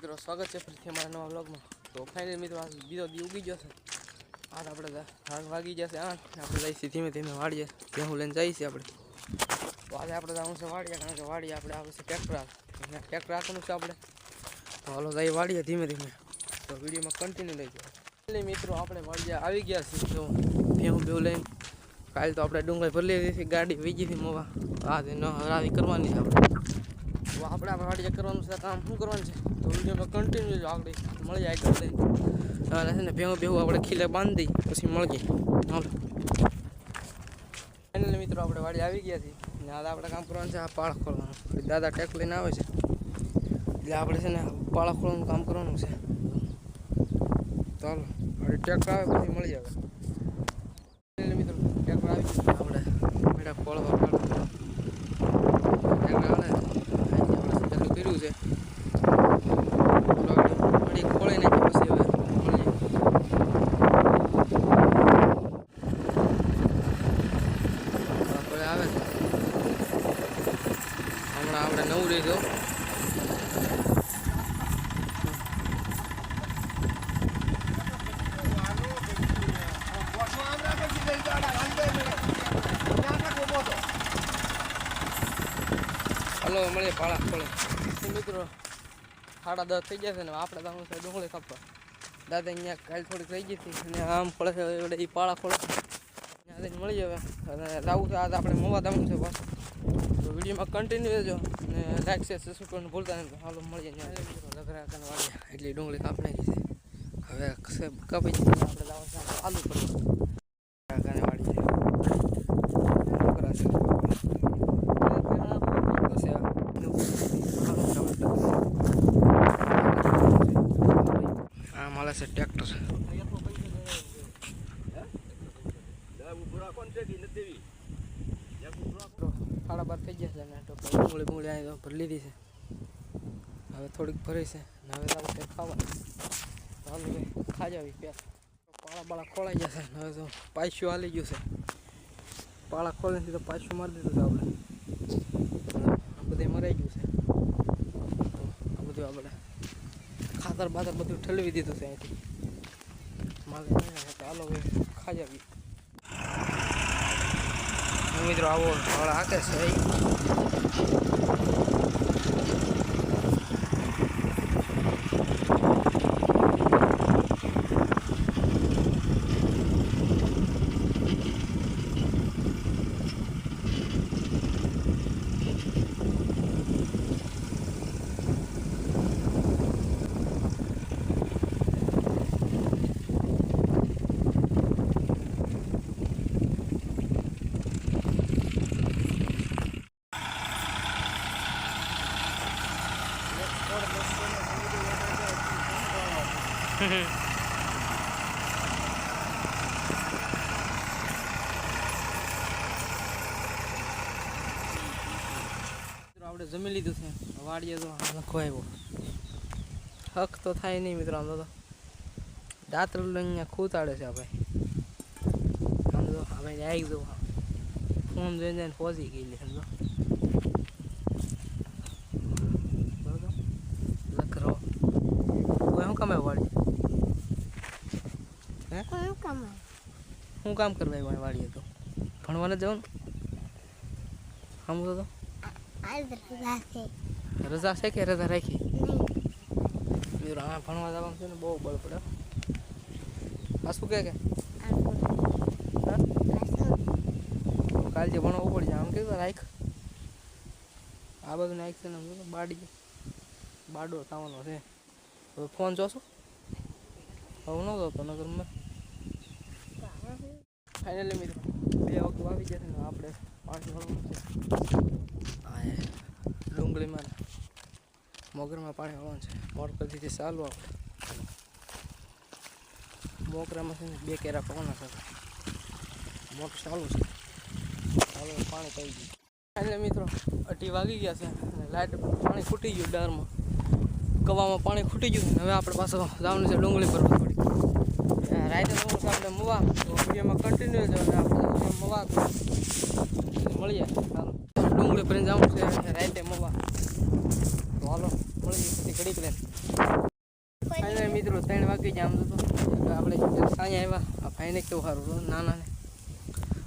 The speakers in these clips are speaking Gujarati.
મિત્રો સ્વાગત છે ફરીથી અમારા નવા વ્લોગમાં. તો ફાઇનલી મિત્રો આ બીજો દી ઉગી જશે. આજ આપણે વાગી જશે 8. આપણે જઈશું ધીમે ધીમે વાડીએ. ત્યાં હું લઈને જઈશું આપણે. તો આજે આપણે જવાનું છે વાડીએ, કારણ કે વાડીએ આપણે આવે છે ટ્રેક્ટર આપવાનું છે આપણે. તો હાલો જઈ વાડીએ ધીમે ધીમે. તો વિડીયોમાં કન્ટિન્યુ લઈ જાઓ. ફાઇનલી મિત્રો આપણે વાડીએ આવી ગયા છીએ. તો ભેહું લઈને કાલે તો આપણે ડુંગળી ભરી લીધી હતી, ગાડી વીજી હતી મોવા. આજે ન હરાવી કરવાની આપણે. તો આપણે વાડીએ કરવાનું છે કામ. શું કરવાનું છે તો વિડીયોમાં કન્ટિન્યુ આગળ મળી જાય આગળ લઈને. અને છે ને ભેહું આપણે ખીલે બાંધી પછી મળીએ. હાલો ફાઇનલી મિત્રો આપણે વાડી આવી ગયા છીએ ને આજે આપણે કામ કરવાનું છે. આ પાળા ખોલવાનું. દાદા ટેક લઈને આવે છે એટલે આપણે છે ને પાળા ખોલવાનું કામ કરવાનું છે. તો હાલો હવે ટ્રેક્ટર આવે પછી મળી આવે. ફાઇનલી મિત્રો ટ્રેક્ટર આવી ગયું. આપણે મેળા ખોળવા ટ્રેક્ટર આવે ચાલુ કર્યું છે. ખોળે નાખી પછી હવે મળીએ. આવે હમણાં આપણે નવું લીધું. હલો મળીએ પાળા ખોળે. મિત્રો 10:30 થઈ ગયા છે ને આપણે જવાનું છે ડુંગળી કાપવા. દાદા અહીંયા કાલે થોડીક રહી ગઈ હતી અને આમ ખોળે છે એટલે એ પાળા ખોળે ત્યાં જઈને મળી આવે. અને લાવું છે આજે આપણે મોવા દાવાનું છે પાછું. તો વિડીયોમાં કન્ટિન્યુ રહેજો અને લાઈક શેર સબસ્ક્રાઈબ કરવાનું ભૂલતા નહીં. હાલો મળીએ લગરા વાળીએ એટલી ડુંગળી કાપ નાખી છે. હવે કપાઈ જઈએ આપણે જવાનું છે આલુ કરવા વાળીએ. મળે છે ટ્રેક્ટર. 12:30 થઈ ગયા છે ને તો ડુંગળી આવી ભરી લીધી છે. હવે થોડીક ભરી છે ને હવે આવું કંઈક ખાવાનું. ચાલુ ખાઈ આવી પેટ. પાળા ખોલાઈ જશે ને હવે તો પાછું હાલી ગયું છે. પાળા ખોલીને તો પાછું મારી દીધું છે આપણે. આ બધે મરાઈ ગયું છે. તો આ બધું આપણે ખાતર બાતર બધું ઠલવી દીધું છે અહીંથી. માલે ચાલો ખાઈ આવી. મિત્રો આવો હળ હાકે છે. આપણે જમી લીધું છે. વાડીએ તો લખો આવ્યો. હક તો થાય નહીં મિત્રો. આમ તો દાંતર અહીંયા ખૂતાડે છે આ ભાઈ. આમ તો આ ભાઈ આવી ગયો ફોન જોઈને પહોંચી ગયેલી સમજો. લખરો શું કામ આવ્યો વાડી? શું કામ કરવા વાડીએ? તો ભણવાને જવાનું. સમજો તો રજા છે કે રજા રાખી? ભણવા જવાનું છે ને બહુ બળ પડે. આ શું કે કાલે જે ભણવું પડી જાય આમ કેવું રાખ. આ બધું નાખ છે ને બાડો થવાનો છે. હવે ફોન જોશો? હવે ન જોતો નગર મેં. ફાઇનલી મિત્રો 2 વાગે આવી જશે ને આપણે પાણી વાળવાનું છે. હા ડુંગળીમાં મોગરામાં પાણી વાળવાનું છે. મોટર કરી દીધી ચાલુ આપણે. મોગરામાં છે ને 2 કેરા પાવાના છે. મોટર ચાલુ છે. ચાલો પાણી પડી ગયું. ફાઇનલી મિત્રો 2:30 વાગી ગયા છે. લાઇટ પાણી ખૂટી ગયું. ડારમાં કવામાં પાણી ખૂટી ગયું. હવે આપણે પાછો જવાનું છે ડુંગળી પર થોડી રાઈતે જવાનું છે આપણે મવા. તો વિડીયોમાં કન્ટિન્યુ છે. આપણે મવા મળીએ. ચાલો ડુંગળી ભરીને જવાનું છે રાઈતે મવા. તો હાલો. મળી પછી ઘડીક લે ફાઇનલ મિત્રો 3 વાગી જાય આમ તો આપણે સાંજે આવ્યા આ ભાઈને કેવું સારું નાના ને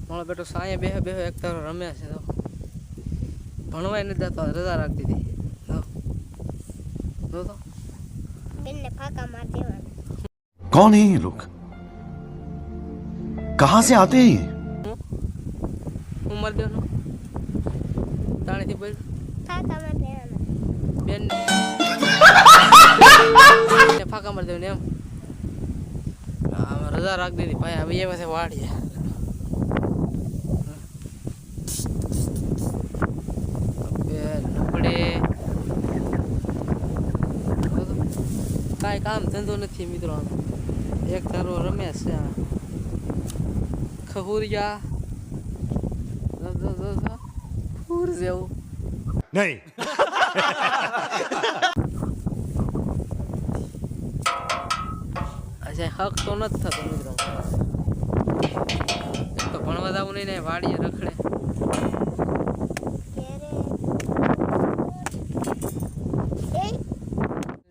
મારો બેટો સાંજે બે એક તારો રમે છે તો ભણવાય નથી જતો રજા રાખી દીધી તો બેનને ફાકા માર દેવાના कौन है ये लोग कहां से आते हैं ये ઉમર દેવાનો તાણીથી બોલ ફાકા માર દેવાના બેન ફાકા મારી દેવાની એમ રજા રાખી દીધી ભાઈ હવે એમાં વાડીએ કાંઈ કામ ધંધો નથી મિત્રો એક ધારો રમેશ છે ખહુરિયા ફૂર જેવું नहीं અચ્છા હક તો નથી થતો મિત્રો એક તો ભણવા જવું નહીં ને વાડીએ રખડે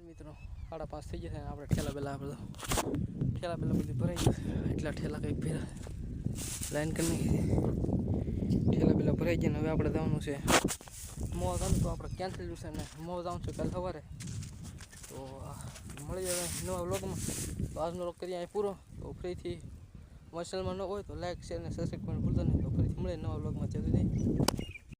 મિત્રો 5:30 થઈ જશે આપણે ઠેલા પેલા બધું બધું ભરાઈ જશે એટલા ઠેલા કંઈક ભેરા લાઈન કરી નાખી ઠેલા પેલા ભરાઈ જાય ને હવે આપણે જવાનું છે મોવા જવાનું તો આપણે કેન્સલ છે ને મોવા જવાનું છે કાલે સવારે તો મળી જાય નવા વ્લોગમાં તો આજનો વ્લોગ કરીએ અહીં પૂરો તો ફરીથી મસલમાં ન હોય તો લાઈક શેર અને સબસ્ક્રાઈબ કરવાનું ભૂલતા નહીં તો ફરીથી મળીએ નવા વ્લોગમાં જલ્દી